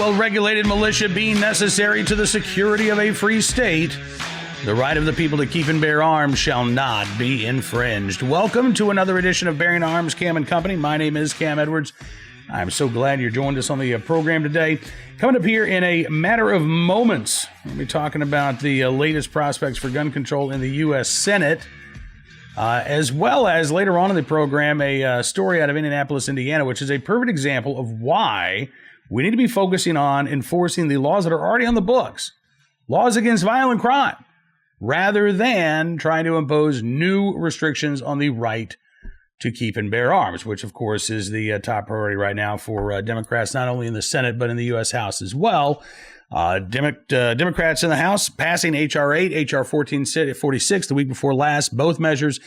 well-regulated militia being necessary to the security of a free state, the right of the people to keep and bear arms shall not be infringed. Welcome to another edition of Bearing Arms, Cam and Company. My name is Cam Edwards. I'm so glad you joined us on the program today. Coming up here in a matter of moments, we'll be talking about the latest prospects for gun control in the U.S. Senate, as well as later on in the program, a story out of Indianapolis, Indiana, which is a perfect example of why we need to be focusing on enforcing the laws that are already on the books, laws against violent crime, rather than trying to impose new restrictions on the right to keep and bear arms, which, of course, is the top priority right now for Democrats, not only in the Senate, but in the U.S. House as well. Democrats in the House passing H.R. 8, H.R. 1446 the week before last, both measures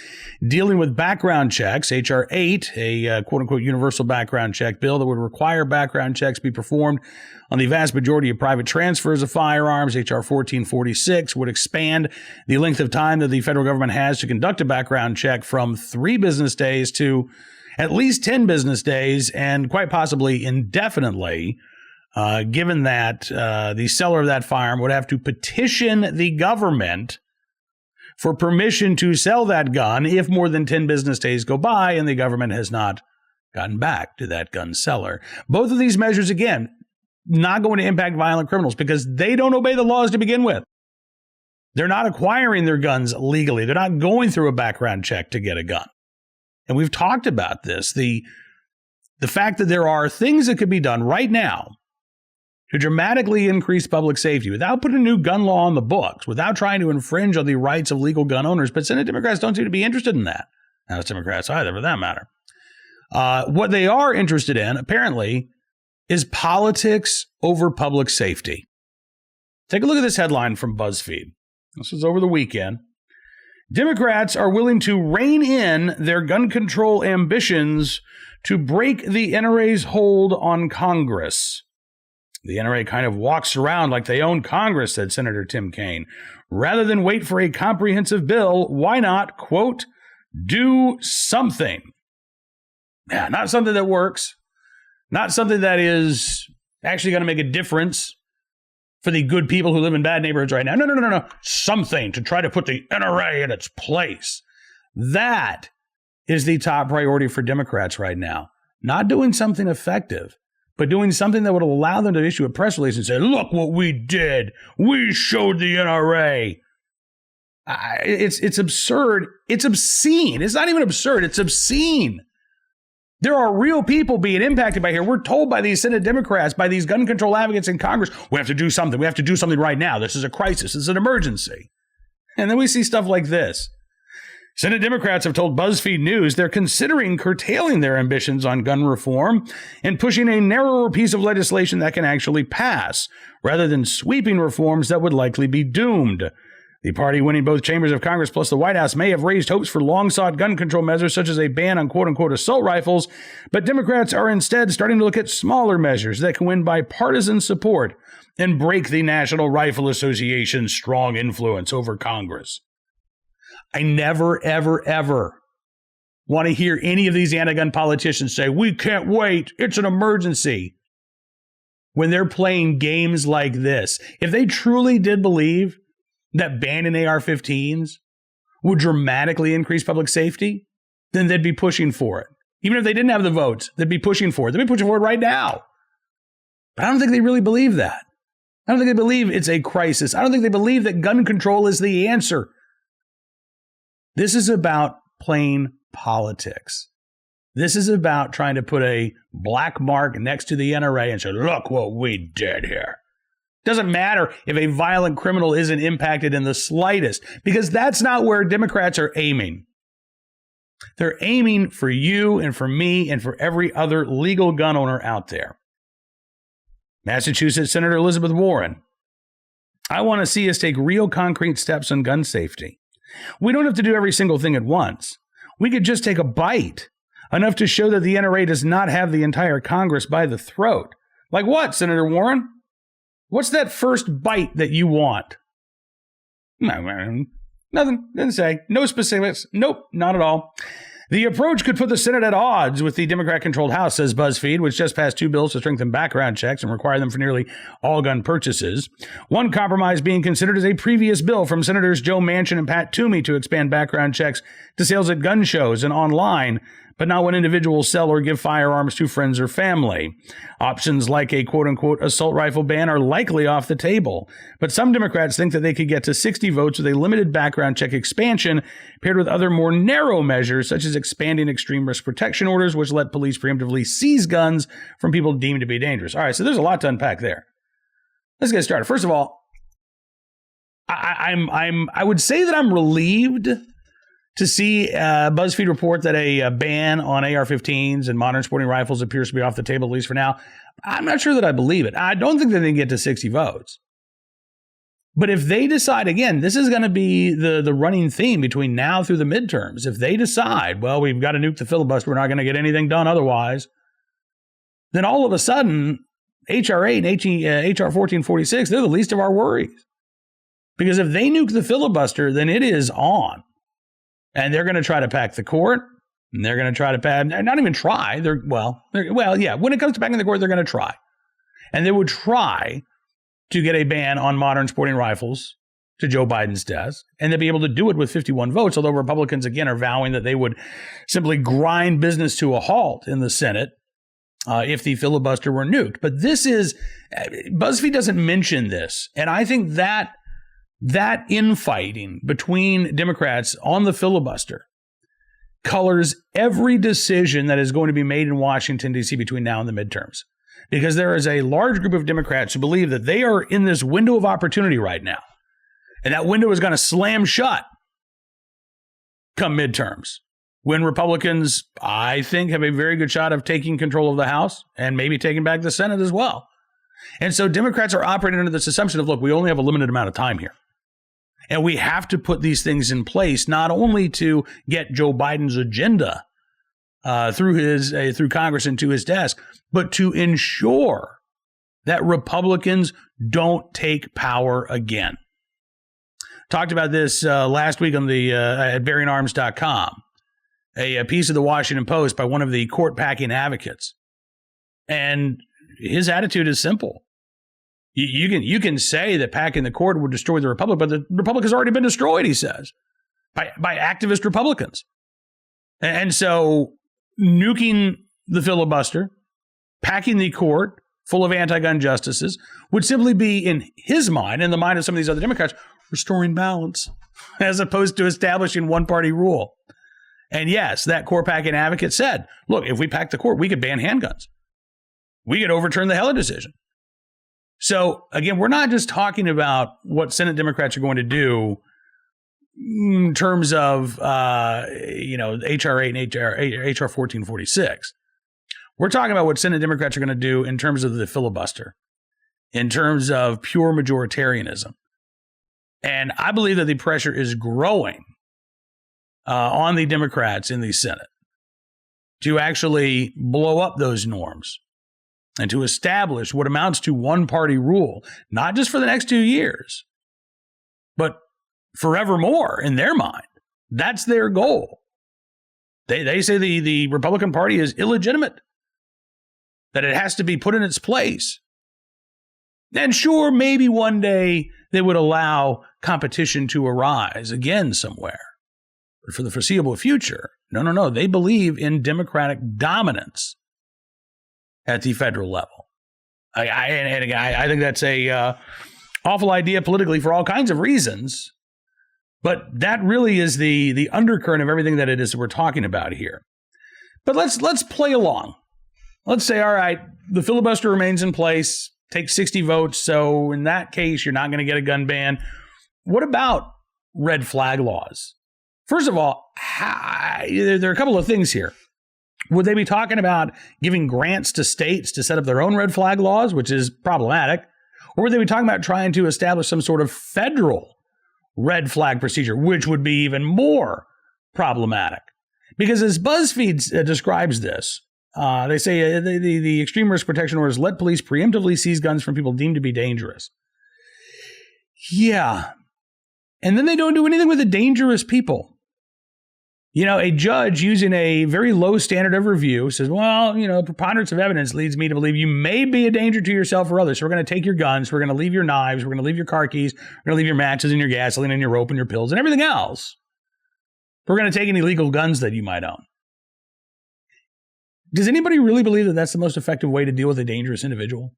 dealing with background checks. H.R. 8, a quote-unquote universal background check bill that would require background checks be performed on the vast majority of private transfers of firearms. H.R. 1446 would expand the length of time that the federal government has to conduct a background check from 3 business days to at least 10 business days, and quite possibly indefinitely, given that the seller of that firearm would have to petition the government for permission to sell that gun if more than 10 business days go by and the government has not gotten back to that gun seller. Both of these measures, again, not going to impact violent criminals because they don't obey the laws to begin with. They're not acquiring their guns legally. They're not going through a background check to get a gun. And we've talked about this, the fact that there are things that could be done right now to dramatically increase public safety without putting a new gun law on the books, without trying to infringe on the rights of legal gun owners. But Senate Democrats don't seem to be interested in that. Now, it's Democrats either, for that matter. What they are interested in, apparently, is politics over public safety. Take a look at this headline from BuzzFeed. This was over the weekend. Democrats are willing to rein in their gun control ambitions to break the NRA's hold on Congress. The NRA kind of walks around like they own Congress, said Senator Tim Kaine. Rather than wait for a comprehensive bill, why not, quote, do something? Yeah, not something that works, not something that is actually going to make a difference for the good people who live in bad neighborhoods right now. No. Something to try to put the NRA in its place. That is the top priority for Democrats right now. Not doing something effective, but doing something that would allow them to issue a press release and say, look what we did. We showed the NRA. It's absurd. It's obscene. It's not even absurd. It's obscene. There are real people being impacted by here. We're told by these Senate Democrats, by these gun control advocates in Congress, we have to do something. We have to do something right now. This is a crisis. This is an emergency. And then we see stuff like this. Senate Democrats have told BuzzFeed News they're considering curtailing their ambitions on gun reform and pushing a narrower piece of legislation that can actually pass, rather than sweeping reforms that would likely be doomed. The party winning both chambers of Congress plus the White House may have raised hopes for long-sought gun control measures such as a ban on quote-unquote assault rifles, but Democrats are instead starting to look at smaller measures that can win bipartisan support and break the National Rifle Association's strong influence over Congress. I never, ever, ever want to hear any of these anti-gun politicians say, we can't wait, it's an emergency, when they're playing games like this. If they truly did believe that banning AR-15s would dramatically increase public safety, then they'd be pushing for it. Even if they didn't have the votes, they'd be pushing for it. They'd be pushing for it right now. But I don't think they really believe that. I don't think they believe it's a crisis. I don't think they believe that gun control is the answer. This is about playing politics. This is about trying to put a black mark next to the NRA and say, look what we did here. Doesn't matter if a violent criminal isn't impacted in the slightest, because that's not where Democrats are aiming. They're aiming for you and for me and for every other legal gun owner out there. Massachusetts Senator Elizabeth Warren. I want to see us take real concrete steps on gun safety. We don't have to do every single thing at once. We could just take a bite, enough to show that the NRA does not have the entire Congress by the throat. Like what, Senator Warren? What's that first bite that you want? No, nothing. Didn't say. No specifics. Nope, not at all. The approach could put the Senate at odds with the Democrat-controlled House, says BuzzFeed, which just passed 2 bills to strengthen background checks and require them for nearly all gun purchases. One compromise being considered is a previous bill from Senators Joe Manchin and Pat Toomey to expand background checks to sales at gun shows and online, but not when individuals sell or give firearms to friends or family. Options like a quote-unquote assault rifle ban are likely off the table, but some Democrats think that they could get to 60 votes with a limited background check expansion paired with other more narrow measures, such as expanding extreme risk protection orders, which let police preemptively seize guns from people deemed to be dangerous. All right, so there's a lot to unpack there. Let's get started. First of all, I would say that I'm relieved to see BuzzFeed report that a ban on AR-15s and modern sporting rifles appears to be off the table, at least for now. I'm not sure that I believe it. I don't think that they can get to 60 votes. But if they decide, again, this is going to be the running theme between now through the midterms. If they decide, well, we've got to nuke the filibuster, we're not going to get anything done otherwise, then all of a sudden, H.R. 8 and H.R. 1446, they're the least of our worries. Because if they nuke the filibuster, then it is on. And they're going to try to pack the court, and they're going to try to not even try. Yeah, when it comes to packing the court, they're going to try. And they would try to get a ban on modern sporting rifles to Joe Biden's desk, and they'll be able to do it with 51 votes, although Republicans, again, are vowing that they would simply grind business to a halt in the Senate if the filibuster were nuked. But BuzzFeed doesn't mention this, and I think that infighting between Democrats on the filibuster colors every decision that is going to be made in Washington, D.C. between now and the midterms. Because there is a large group of Democrats who believe that they are in this window of opportunity right now. And that window is going to slam shut come midterms, when Republicans, I think, have a very good shot of taking control of the House and maybe taking back the Senate as well. And so Democrats are operating under this assumption of, look, we only have a limited amount of time here. And we have to put these things in place, not only to get Joe Biden's agenda through Congress and to his desk, but to ensure that Republicans don't take power again. Talked about this last week on the at bearingarms.com, a piece of the Washington Post by one of the court packing advocates. And his attitude is simple. You can say that packing the court would destroy the Republic, but the Republic has already been destroyed, he says, by activist Republicans. And so nuking the filibuster, packing the court full of anti-gun justices would simply be, in his mind, in the mind of some of these other Democrats, restoring balance, as opposed to establishing one-party rule. And yes, that court packing advocate said, look, if we pack the court, we could ban handguns. We could overturn the Heller decision. So, again, we're not just talking about what Senate Democrats are going to do in terms of, H.R. 8 and H.R. 1446. We're talking about what Senate Democrats are going to do in terms of the filibuster, in terms of pure majoritarianism. And I believe that the pressure is growing on the Democrats in the Senate to actually blow up those norms and to establish what amounts to one-party rule, not just for the next 2 years, but forevermore in their mind. That's their goal. They say the Republican Party is illegitimate, that it has to be put in its place. And sure, maybe one day they would allow competition to arise again somewhere. But for the foreseeable future, no. They believe in Democratic dominance at the federal level. I think that's a awful idea politically for all kinds of reasons. But that really is the undercurrent of everything that it is we're talking about here. But let's play along. Let's say, all right, the filibuster remains in place, takes 60 votes. So in that case, you're not going to get a gun ban. What about red flag laws? First of all, there are a couple of things here. Would they be talking about giving grants to states to set up their own red flag laws, which is problematic? Or would they be talking about trying to establish some sort of federal red flag procedure, which would be even more problematic? Because as BuzzFeed describes this, they say the extreme risk protection orders let police preemptively seize guns from people deemed to be dangerous. Yeah. And then they don't do anything with the dangerous people. A judge using a very low standard of review says, well, preponderance of evidence leads me to believe you may be a danger to yourself or others. So we're going to take your guns. We're going to leave your knives. We're going to leave your car keys. We're going to leave your matches and your gasoline and your rope and your pills and everything else. We're going to take any illegal guns that you might own. Does anybody really believe that that's the most effective way to deal with a dangerous individual?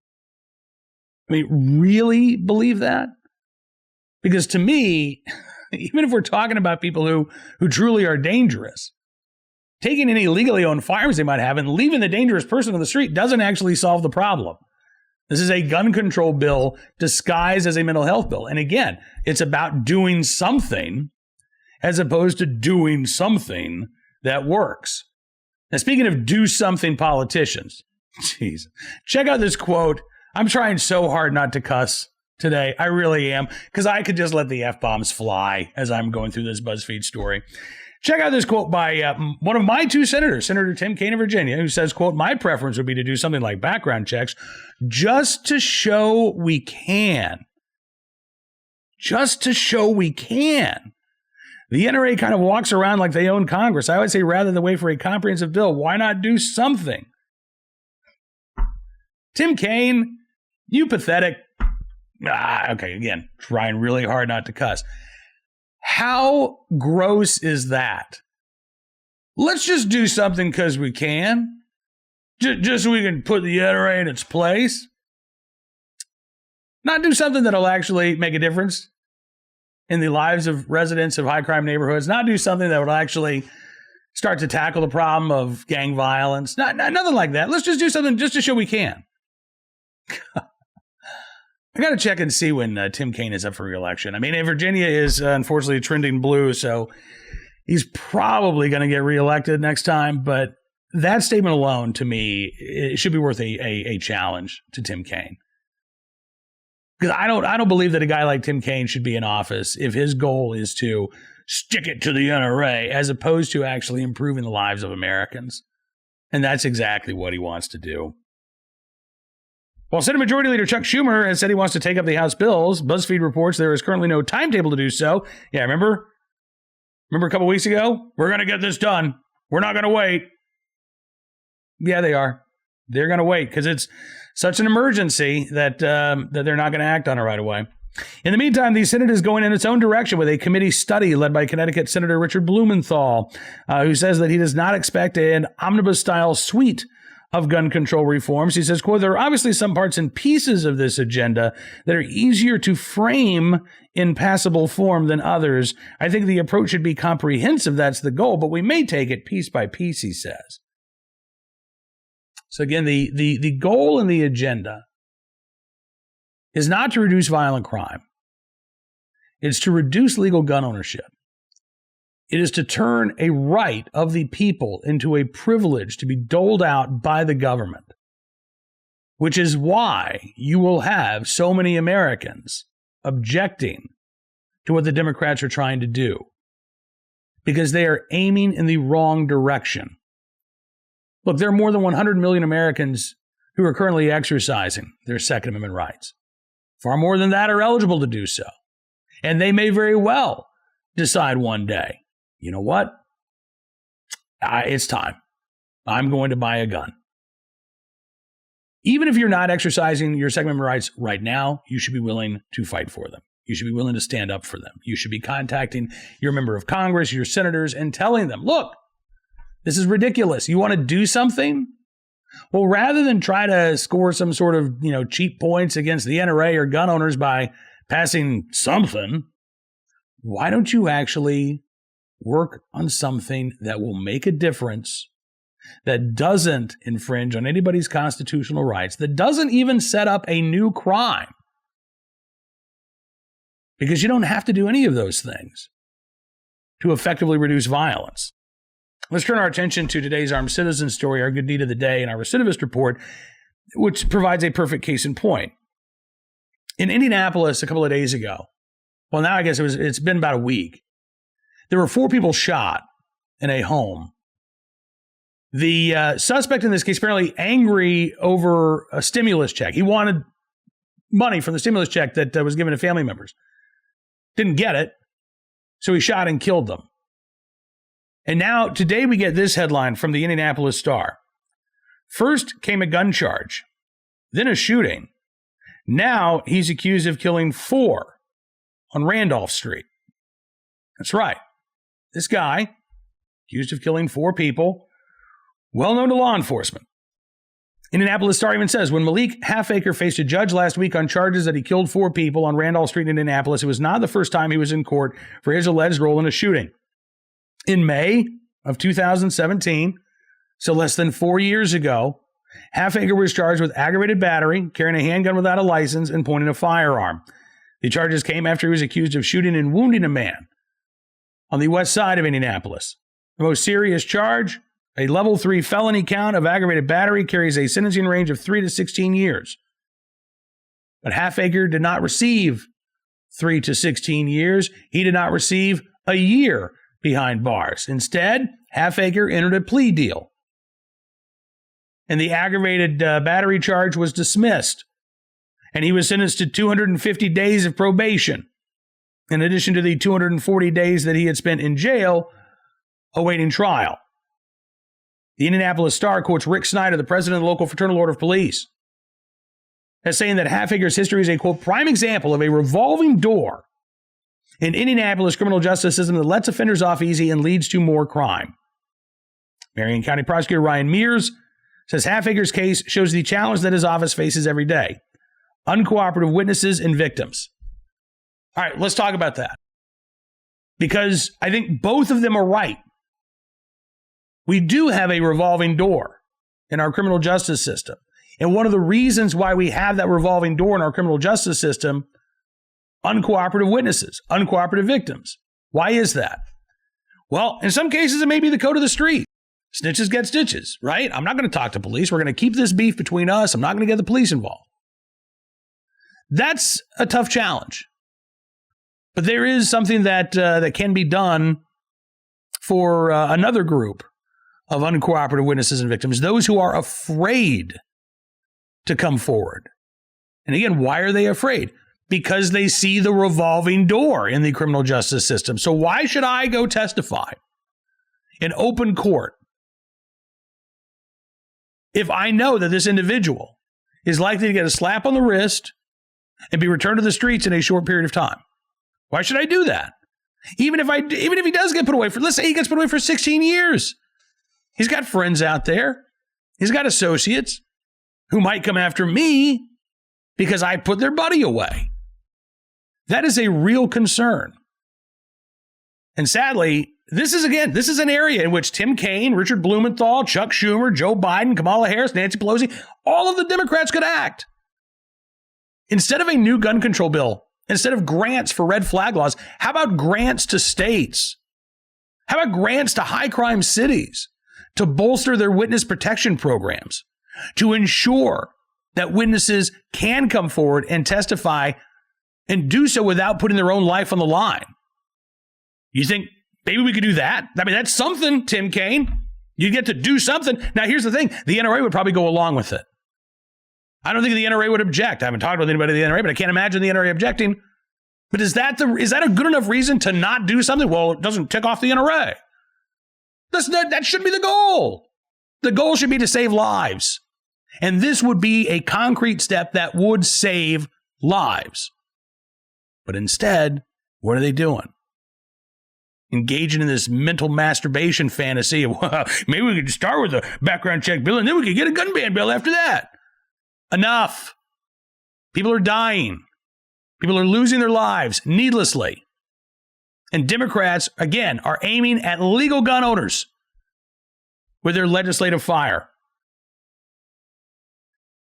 I mean, really believe that? Because to me, even if we're talking about people who truly are dangerous, taking any illegally owned firearms they might have and leaving the dangerous person on the street doesn't actually solve the problem. This is a gun control bill disguised as a mental health bill. And again, it's about doing something as opposed to doing something that works. Now, speaking of do something politicians, jeez, check out this quote. I'm trying so hard not to cuss today. I really am, because I could just let the F-bombs fly as I'm going through this BuzzFeed story. Check out this quote by one of my two senators, Senator Tim Kaine of Virginia, who says, quote, my preference would be to do something like background checks just to show we can. Just to show we can. The NRA kind of walks around like they own Congress. I would say rather than wait for a comprehensive bill, why not do something? Tim Kaine, you pathetic. Okay, again, trying really hard not to cuss. How gross is that? Let's just do something because we can. Just so we can put the NRA in its place. Not do something that'll actually make a difference in the lives of residents of high crime neighborhoods. Not do something that would actually start to tackle the problem of gang violence. Nothing like that. Let's just do something just to show we can. I got to check and see when Tim Kaine is up for re-election. I mean, Virginia is unfortunately trending blue, so he's probably going to get re-elected next time. But that statement alone, to me, it should be worth a challenge to Tim Kaine. Because I don't believe that a guy like Tim Kaine should be in office if his goal is to stick it to the NRA as opposed to actually improving the lives of Americans. And that's exactly what he wants to do. While Senate Majority Leader Chuck Schumer has said he wants to take up the House bills, BuzzFeed reports there is currently no timetable to do so. Yeah, remember a couple weeks ago? We're going to get this done. We're not going to wait. Yeah, they are. They're going to wait because it's such an emergency that they're not going to act on it right away. In the meantime, the Senate is going in its own direction with a committee study led by Connecticut Senator Richard Blumenthal, who says that he does not expect an omnibus-style suite of gun control reforms. He says, quote, there are obviously some parts and pieces of this agenda that are easier to frame in passable form than others. I think the approach should be comprehensive. That's the goal, but we may take it piece by piece, he says. So again, the goal and the agenda is not to reduce violent crime. It's to reduce legal gun ownership. It is to turn a right of the people into a privilege to be doled out by the government, which is why you will have so many Americans objecting to what the Democrats are trying to do, because they are aiming in the wrong direction. Look, there are more than 100 million Americans who are currently exercising their Second Amendment rights. Far more than that are eligible to do so. And they may very well decide one day, you know what? It's time. I'm going to buy a gun. Even if you're not exercising your Second Amendment rights right now, you should be willing to fight for them. You should be willing to stand up for them. You should be contacting your member of Congress, your senators, and telling them, look, this is ridiculous. You want to do something? Well, rather than try to score some sort of, cheap points against the NRA or gun owners by passing something, why don't you actually work on something that will make a difference, that doesn't infringe on anybody's constitutional rights, that doesn't even set up a new crime? Because you don't have to do any of those things to effectively reduce violence. Let's turn our attention to today's Armed Citizen story, our good deed of the day, and our recidivist report, which provides a perfect case in point. In Indianapolis a couple of days ago, well, now I guess it's been about a week, there were 4 people shot in a home. The suspect in this case apparently angry over a stimulus check. He wanted money from the stimulus check that was given to family members. Didn't get it, so he shot and killed them. And now, today we get this headline from the Indianapolis Star. First came a gun charge, then a shooting. Now he's accused of killing 4 on Randolph Street. That's right. This guy, accused of killing 4 people, well known to law enforcement. Indianapolis Star even says, when Malik Halfacre faced a judge last week on charges that he killed 4 people on Randolph Street in Indianapolis, it was not the first time he was in court for his alleged role in a shooting. In May of 2017, so less than 4 years ago, Halfacre was charged with aggravated battery, carrying a handgun without a license, and pointing a firearm. The charges came after he was accused of shooting and wounding a man on the west side of Indianapolis. The most serious charge, a level 3 felony count of aggravated battery, carries a sentencing range of 3 to 16 years. But Halfacre did not receive 3 to 16 years. He did not receive a year behind bars. Instead, Halfacre entered a plea deal. And the aggravated battery charge was dismissed. And he was sentenced to 250 days of probation, in addition to the 240 days that he had spent in jail awaiting trial. The Indianapolis Star quotes Rick Snyder, the president of the local Fraternal Order of Police, as saying that Halfacre's history is a, quote, prime example of a revolving door in Indianapolis criminal justice system that lets offenders off easy and leads to more crime. Marion County Prosecutor Ryan Mears says Halfacre's case shows the challenge that his office faces every day: uncooperative witnesses and victims. All right, let's talk about that, because I think both of them are right. We do have a revolving door in our criminal justice system. And one of the reasons why we have that revolving door in our criminal justice system, uncooperative witnesses, uncooperative victims. Why is that? Well, in some cases, it may be the code of the street. Snitches get stitches, right? I'm not going to talk to police. We're going to keep this beef between us. I'm not going to get the police involved. That's a tough challenge. But there is something that can be done for another group of uncooperative witnesses and victims, those who are afraid to come forward. And again, why are they afraid? Because they see the revolving door in the criminal justice system. So why should I go testify in open court if I know that this individual is likely to get a slap on the wrist and be returned to the streets in a short period of time? Why should I do that? Even if he does get put away for, let's say he gets put away for 16 years. He's got friends out there. He's got associates who might come after me because I put their buddy away. That is a real concern. And sadly, this is an area in which Tim Kaine, Richard Blumenthal, Chuck Schumer, Joe Biden, Kamala Harris, Nancy Pelosi, all of the Democrats could act. Instead of a new gun control bill, instead of grants for red flag laws, how about grants to states? How about grants to high crime cities to bolster their witness protection programs, to ensure that witnesses can come forward and testify and do so without putting their own life on the line? You think maybe we could do that? I mean, that's something, Tim Kaine. You get to do something. Now, here's the thing. The NRA would probably go along with it. I don't think the NRA would object. I haven't talked with anybody at the NRA, but I can't imagine the NRA objecting. But is that a good enough reason to not do something? Well, it doesn't tick off the NRA. That should be the goal. The goal should be to save lives. And this would be a concrete step that would save lives. But instead, what are they doing? Engaging in this mental masturbation fantasy of, well, maybe we could start with a background check bill and then we could get a gun ban bill after that. Enough. People are dying. People are losing their lives needlessly. And Democrats, again, are aiming at legal gun owners with their legislative fire.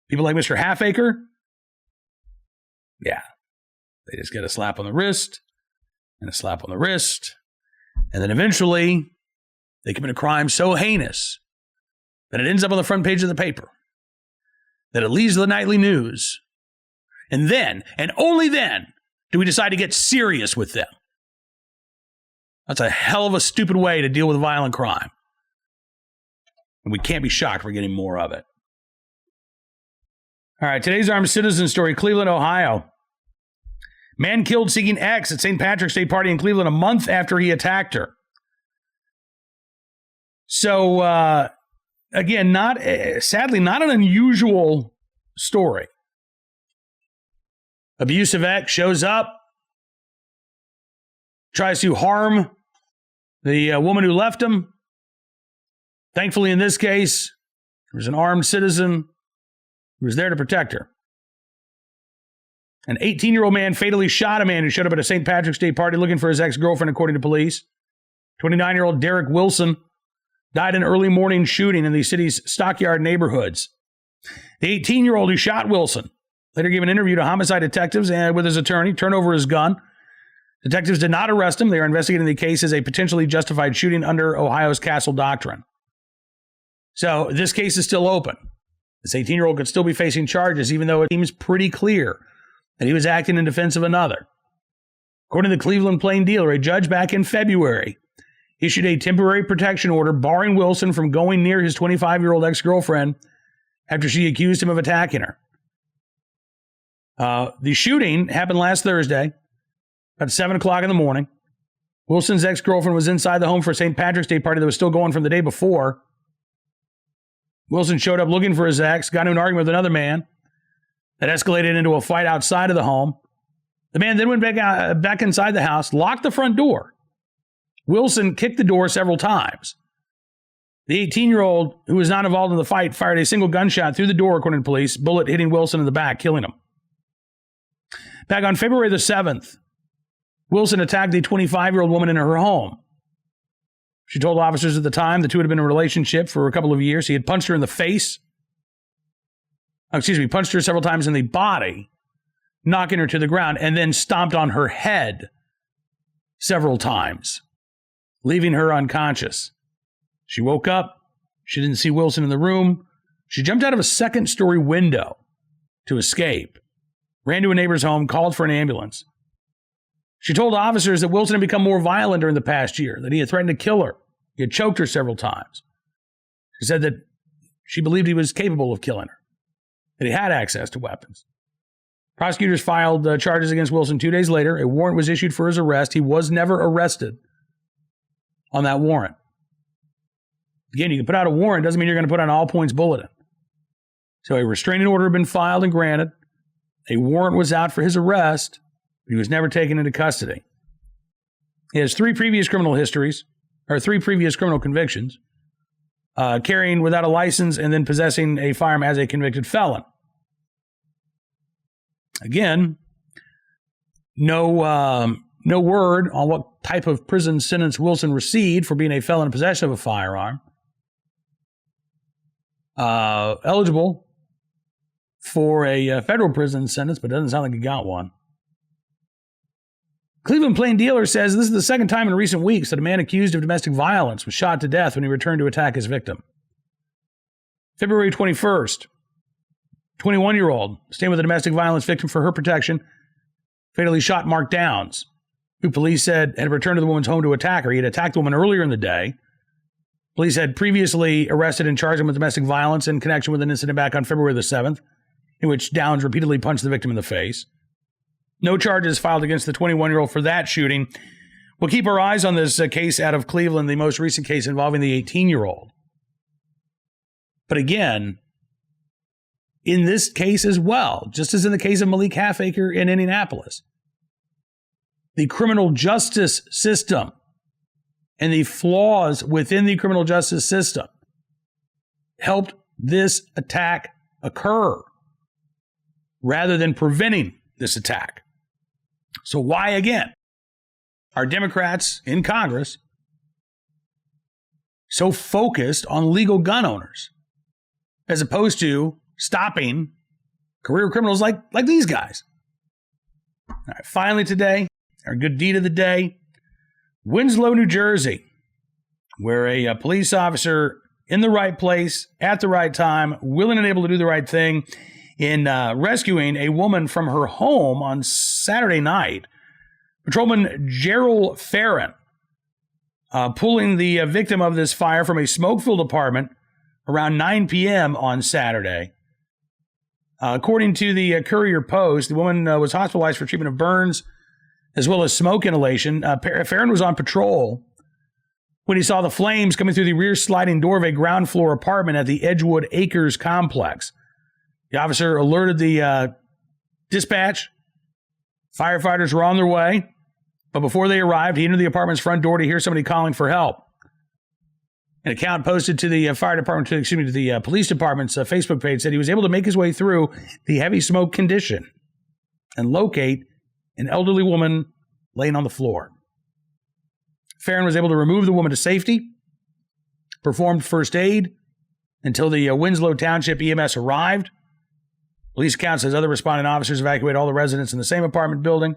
People like Mr. Halfacre, yeah, they just get a slap on the wrist and a slap on the wrist. And then eventually they commit a crime so heinous that it ends up on the front page of the paper, that it leaves the nightly news. And then, and only then, do we decide to get serious with them. That's a hell of a stupid way to deal with violent crime. And we can't be shocked we're getting more of it. All right, today's armed citizen story, Cleveland, Ohio. Man killed seeking ex at St. Patrick's Day party in Cleveland a month after he attacked her. So, again, sadly, not an unusual story. Abusive ex shows up, tries to harm the woman who left him. Thankfully, in this case, there was an armed citizen who was there to protect her. An 18-year-old man fatally shot a man who showed up at a St. Patrick's Day party looking for his ex-girlfriend, according to police. 29-year-old Derek Wilson died in an early morning shooting in the city's Stockyard neighborhoods. The 18-year-old who shot Wilson later gave an interview to homicide detectives and with his attorney, turned over his gun. Detectives did not arrest him. They are investigating the case as a potentially justified shooting under Ohio's Castle Doctrine. So this case is still open. This 18-year-old could still be facing charges, even though it seems pretty clear that he was acting in defense of another. According to the Cleveland Plain Dealer, a judge back in February issued a temporary protection order barring Wilson from going near his 25-year-old ex-girlfriend after she accused him of attacking her. The shooting happened last Thursday at 7 o'clock in the morning. Wilson's ex-girlfriend was inside the home for a St. Patrick's Day party that was still going from the day before. Wilson showed up looking for his ex, got into an argument with another man that escalated into a fight outside of the home. The man then went back inside the house, locked the front door. Wilson kicked the door several times. The 18-year-old, who was not involved in the fight, fired a single gunshot through the door, according to police, bullet hitting Wilson in the back, killing him. Back on February the 7th, Wilson attacked the 25-year-old woman in her home. She told officers at the time the two had been in a relationship for a couple of years. He had punched her in the face. Punched her several times in the body, knocking her to the ground, and then stomped on her head several times, leaving her unconscious. She woke up. She didn't see Wilson in the room. She jumped out of a second-story window to escape, ran to a neighbor's home, called for an ambulance. She told officers that Wilson had become more violent during the past year, that he had threatened to kill her. He had choked her several times. She said that she believed he was capable of killing her, that he had access to weapons. Prosecutors filed charges against Wilson 2 days later. A warrant was issued for his arrest. He was never arrested on that warrant. Again, you can put out a warrant, doesn't mean you're going to put out an all-points bulletin. So a restraining order had been filed and granted. A warrant was out for his arrest, but he was never taken into custody. He has three previous criminal convictions, carrying without a license and then possessing a firearm as a convicted felon. Again, no word on what type of prison sentence Wilson received for being a felon in possession of a firearm. Eligible for a federal prison sentence, but doesn't sound like he got one. Cleveland Plain Dealer says this is the second time in recent weeks that a man accused of domestic violence was shot to death when he returned to attack his victim. February 21st, 21-year-old, staying with a domestic violence victim for her protection, fatally shot Mark Downs, who police said had returned to the woman's home to attack her. He had attacked the woman earlier in the day. Police had previously arrested and charged him with domestic violence in connection with an incident back on February the 7th, in which Downs repeatedly punched the victim in the face. No charges filed against the 21-year-old for that shooting. We'll keep our eyes on this case out of Cleveland, the most recent case involving the 18-year-old. But again, in this case as well, just as in the case of Malik Halfacre in Indianapolis, the criminal justice system and the flaws within the criminal justice system helped this attack occur rather than preventing this attack. So why, again, are Democrats in Congress so focused on legal gun owners as opposed to stopping career criminals like these guys? All right, finally today, our good deed of the day, Winslow, New Jersey, where a police officer in the right place at the right time, willing and able to do the right thing in rescuing a woman from her home on Saturday night. Patrolman Gerald Farron pulling the victim of this fire from a smoke-filled apartment around 9 p.m. on Saturday. According to the Courier Post, the woman was hospitalized for treatment of burns as well as smoke inhalation. Farron was on patrol when he saw the flames coming through the rear sliding door of a ground floor apartment at the Edgewood Acres complex. The officer alerted the dispatch. Firefighters were on their way, but before they arrived, he entered the apartment's front door to hear somebody calling for help. An account posted to the to the police department's Facebook page said he was able to make his way through the heavy smoke condition and locate an elderly woman laying on the floor. Farron was able to remove the woman to safety, performed first aid until the Winslow Township EMS arrived. Police account says other responding officers evacuated all the residents in the same apartment building.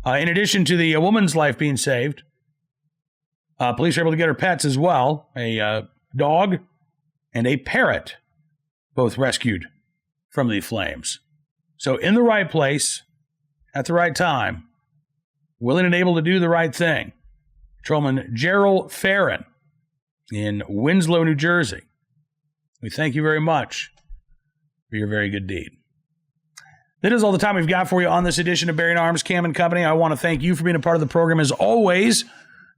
In addition to the woman's life being saved, police were able to get her pets as well, a dog and a parrot, both rescued from the flames. So in the right place, at the right time, willing and able to do the right thing. Patrolman Gerald Farron in Winslow, New Jersey. We thank you very much for your very good deed. That is all the time we've got for you on this edition of Bearing Arms Cam and Company. I want to thank you for being a part of the program as always.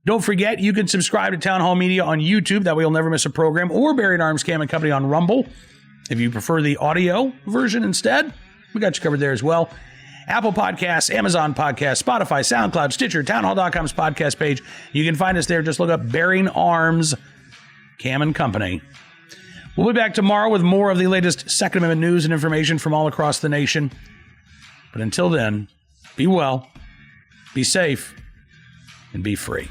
Don't forget, you can subscribe to Town Hall Media on YouTube. That way you'll never miss a program. Or Bearing Arms Cam and Company on Rumble. If you prefer the audio version instead, we got you covered there as well. Apple Podcasts, Amazon Podcasts, Spotify, SoundCloud, Stitcher, townhall.com's podcast page. You can find us there. Just look up Bearing Arms Cam and Company. We'll be back tomorrow with more of the latest Second Amendment news and information from all across the nation. But until then, be well, be safe, and be free.